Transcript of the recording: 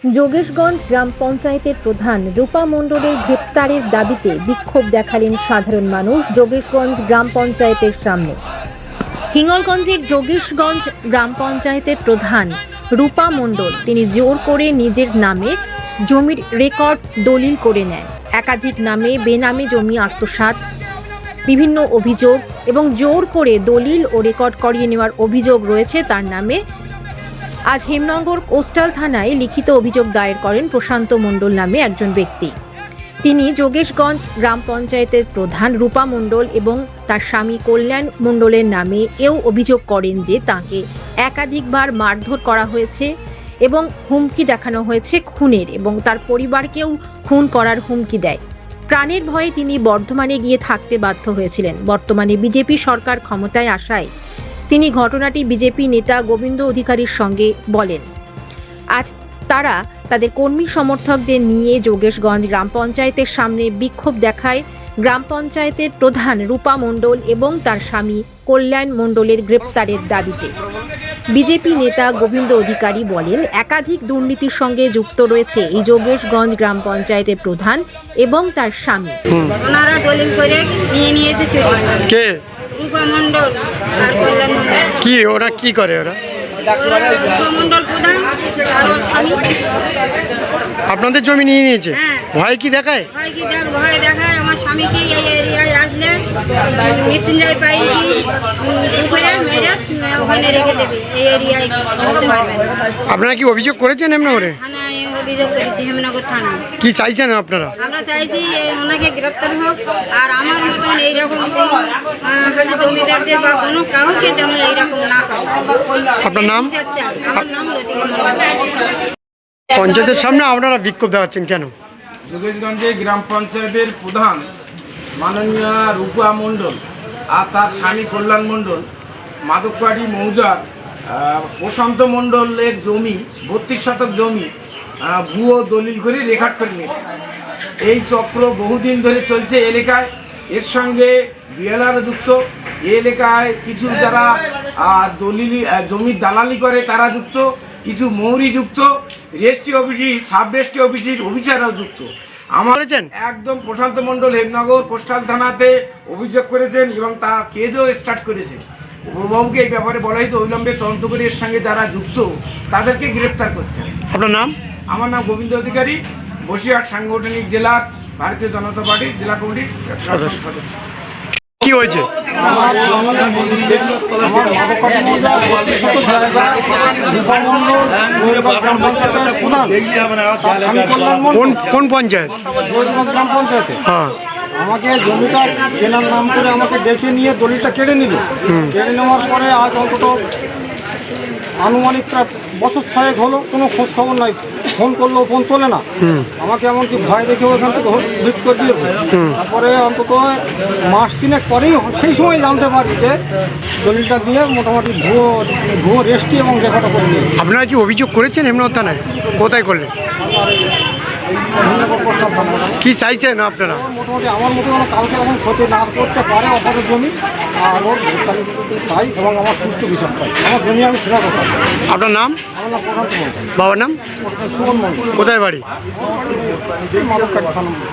যোগেশগঞ্জ গ্রাম পঞ্চায়েতের প্রধান রূপা মণ্ডলের গ্রেপ্তারের দাবিতে বিক্ষোভ দেখালেন সাধারণ মানুষ যোগেশগঞ্জ গ্রাম পঞ্চায়েতের সামনে। হিঙ্গলগঞ্জের যোগেশগঞ্জ গ্রাম পঞ্চায়েতের প্রধান রূপা মণ্ডল তিনি জোর করে নিজের নামে জমির রেকর্ড দলিল করে নেন। একাধিক নামে বেনামে জমি আত্মসাৎ, বিভিন্ন অভিযোগ এবং জোর করে দলিল ও রেকর্ড করিয়ে নেওয়ার অভিযোগ রয়েছে তার নামে। আজ হেমনগর কোস্টাল থানায় লিখিত অভিযোগ দায়ের করেন প্রশান্ত মণ্ডল নামে একজন ব্যক্তি। তিনি যোগেশগঞ্জ গ্রাম পঞ্চায়েতের প্রধান রূপা মণ্ডল এবং তার স্বামী কল্যাণ মণ্ডলের নামে এও অভিযোগ করেন যে তাকে একাধিকবার মারধর করা হয়েছে এবং হুমকি দেখানো হয়েছে খুনের, এবং তার পরিবারকেও খুন করার হুমকি দেয়। প্রাণের ভয়ে তিনি বর্ধমানে গিয়ে থাকতে বাধ্য হয়েছিলেন। বর্তমানে বিজেপি সরকার ক্ষমতায় আসায় তিনি ঘটনাটি বিজেপি নেতা গোবিন্দ অধিকারীর সঙ্গে বলেন। আজ তারা তাদের কর্মী সমর্থকদের নিয়ে যোগেশগঞ্জ গ্রাম পঞ্চায়েতের সামনে বিক্ষোভ দেখায় গ্রাম পঞ্চায়েতের প্রধান রূপা মণ্ডল এবং তার স্বামী কল্যাণ মণ্ডলের গ্রেপ্তারের দাবিতে। বিজেপি নেতা গোবিন্দ অধিকারী বলেন, একাধিক দুর্নীতির সঙ্গে যুক্ত রয়েছে এই যোগেশগঞ্জ গ্রাম পঞ্চায়েতের প্রধান এবং তার স্বামী। ওনারা দলিল করে নিয়ে নিয়েছে কে? রূপা মণ্ডল আর কল্যাণ মণ্ডল। কি ওরা কি করে? ওরা রূপা মণ্ডল প্রধান আর ওর স্বামী। আপনাদের জমি নিয়ে নিয়েছে? হ্যাঁ। ভয় কি দেখায়? ভয় দেখায়। আমার স্বামীকে এই এরিয়ায় আসলে মৃত্যুঞ্জয় পাইনি পুকুরে মেরে ওখানে রেখে দেবে, এই এরিয়ায় ঢুকতে পারবে না। আপনারা কি অভিযোগ করেছেন হেমনগরে? থানায় অভিযোগ করেছি, হেমনগর থানায়। কি চাইছেন আপনারা? আমরা চাইছি ওনাকে গ্রেপ্তার হোক, আর আমার মতন এইরকম জমিদারদের বা কোনো কাউকে যেন এইরকম না করে। আপনার নাম? আমার নাম লতিকা মণ্ডল। পঞ্চায়েতের সামনে আপনারা বিক্ষোভ দেখাচ্ছেন কেন? যোগেশগঞ্জে গ্রাম পঞ্চায়েতের প্রধান মাননীয় রূপা মণ্ডল আর তার স্বামী কল্যাণ মণ্ডল মাদকবাড়ি মৌজার প্রশান্ত মণ্ডলের জমি 32 শতক জমি ভুয়ো দলিল করে রেকর্ড করে নিয়েছে। এই চক্র বহুদিন ধরে চলছে এলাকায়। এর সঙ্গে বিএলআরও যুক্ত। এই এলাকায় কিছু যারা জমির দালালি করে তারা যুক্ত, কিছু মৌরি যুক্ত, রেজিস্ট্রি অফিসি সাব রেজিস্ট্রি অফিসির অফিসাররাও যুক্ত। আমার একদম প্রশান্ত মণ্ডল হেমনগর কোস্টাল থানাতে অভিযোগ করেছেন এবং তা কেসও স্টার্ট করেছেন। উপবাবুকে এই ব্যাপারে বলা হয়েছে অবিলম্বে তদন্ত করে এর সঙ্গে যারা যুক্ত তাদেরকে গ্রেপ্তার করতে হবে। আপনার নাম? আমার নাম গোবিন্দ অধিকারী, বসিরহাট সাংগঠনিক জেলার ভারতীয় জনতা পার্টির জেলা কমিটির সদস্য। কি হয়েছে? কোন পঞ্চায়েত? গ্রাম পঞ্চায়েতে। হ্যাঁ, আমাকে জমিটা কেনার নাম করে আমাকে ডেকে নিয়ে দলিলটা কেড়ে নিল। কেড়ে নেওয়ার পরে আজ অন্তত আনুমানিক প্রায় বছর 6 হলো, কোনো খোঁজ খবর নাই। ফোন করলেও ফোন তোলে না। আমাকে এমনকি ভয় দেখে ওখান থেকে হিট করে দিয়েছে। তারপরে অন্তত মাস 3 পরেই সেই সময় জানতে পারি যে দলিলটা দিয়ে মোটামুটি ভুয়ো রেজিস্ট্রি এবং রেকর্ডও করে দিয়েছে। আপনারা কি অভিযোগ করেছেন হেমনগর থানায়? কোথায় করলেন? কি চাইছেন আপনারা? মোটামুটি আমার মতো কোনো কাউকে এমন ক্ষতি না করতে পারে অপরের জমি, আর ওর চাই এবং আমার সুষ্ঠু বিচার চাই। আমার জমি আমি ফেরত চাই। আপনার নাম? আমার নাম প্রশান্ত মণ্ডল। বাবার নাম? সুমন মণ্ডল। কোথায় বাড়ি? মাদককারী 6 নম্বর।